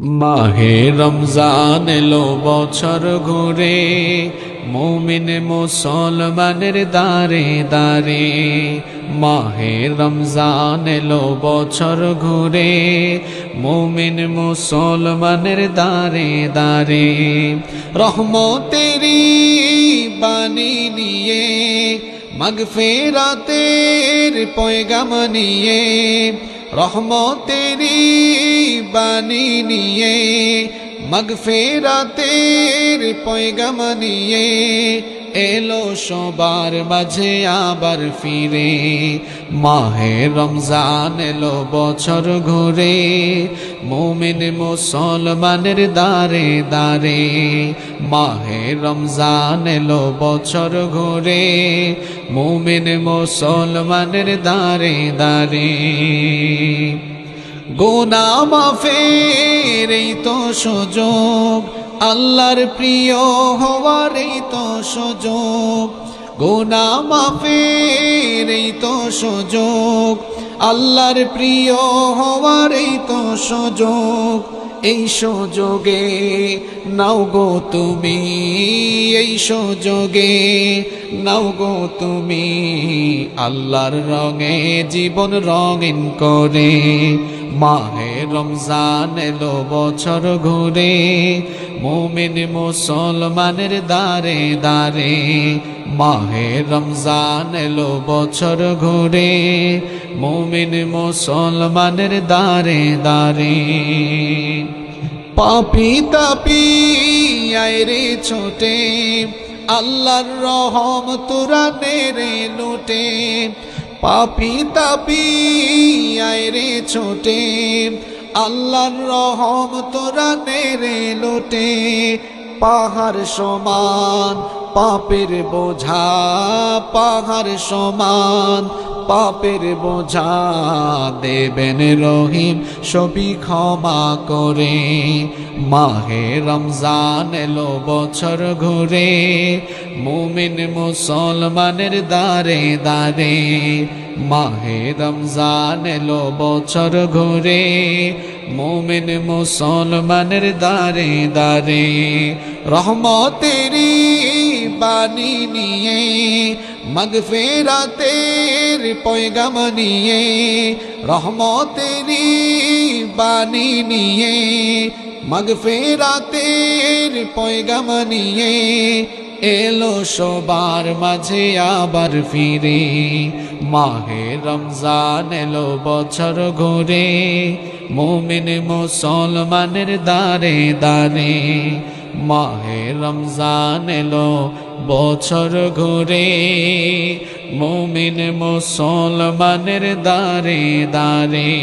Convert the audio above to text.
মাহে রমজান এলো বছর ঘুরে, মুমিন মুসলমানের দারে দারে। মাহে রমজান এলো বছর ঘুরে, মুমিন মুসলমানের দারে দারে। রহমতেরি বাণী নিয়ে, মাগফিরাতের পয়গাম নিয়ে, রহমতেরি বাণী নিয়ে, মাগফিরাতের পয়গাম নিয়ে, এলো সবার মাঝে আবার ফিরে। মাহে রমজান এলো বছর ঘুরে, মুমিন মুসলমানের দারে দারে। মাহে রমজান এলো বছর ঘুরে, মুমিন মুসলমানের দারে দারে। গুনাহ মাফের এই তো সুযোগ, আল্লাহর প্রিয় হওয়ার এই তো সুযোগ। গুনাহ মাফের এই তো সুযোগ, আল্লাহর প্রিয় হওয়ার এই তো সুযোগ। এই সুযোগে নাও গো তুমি, এই সুযোগে নাও গো তুমি, আল্লাহর রঙে জীবন রঙিন করে। মাহে রমজান এলো বছর ঘুরে, মুমিন মুসলমানের দারে দারে। মাহে রমজান এলো বছর ঘুরে, মুমিন মুসলমানের দারে দারে। পাপী তাপী আয় রে ছোটে, আল্লাহর রহম তোরা নেরে লুটে। পাপী তাপী আয় রে ছোটে, আল্লাহর রহম তোরা নেরে লুটে। পাহাড় সমান পাপের বোঝা, পাহাড় সমান পাপের বোঝা, দেবেন রহিম সবই ক্ষমা করে। মাহে রমজান এলো বছর ঘুরে, মুমিন মুসলমানের দারে দারে। মাহে রমজান এলো বছর ঘুরে, মুমিন মুসলমানের দারে দারে। রহমতেরি বাণী নিয়ে, মাগফিরাতের পয়গাম নিয়ে, রহমতেরি বাণী নিয়ে, মাগফিরাতের পয়গাম নিয়ে, এলো সবার মাঝে আবার ফিরে। মাহে রমজান এলো বছর ঘুরে, মুমিন মুসলমানের দারে দারে। মাহে রমজান এলো বছর ঘুরে, মুমিন মুসলমানের দারে দারে।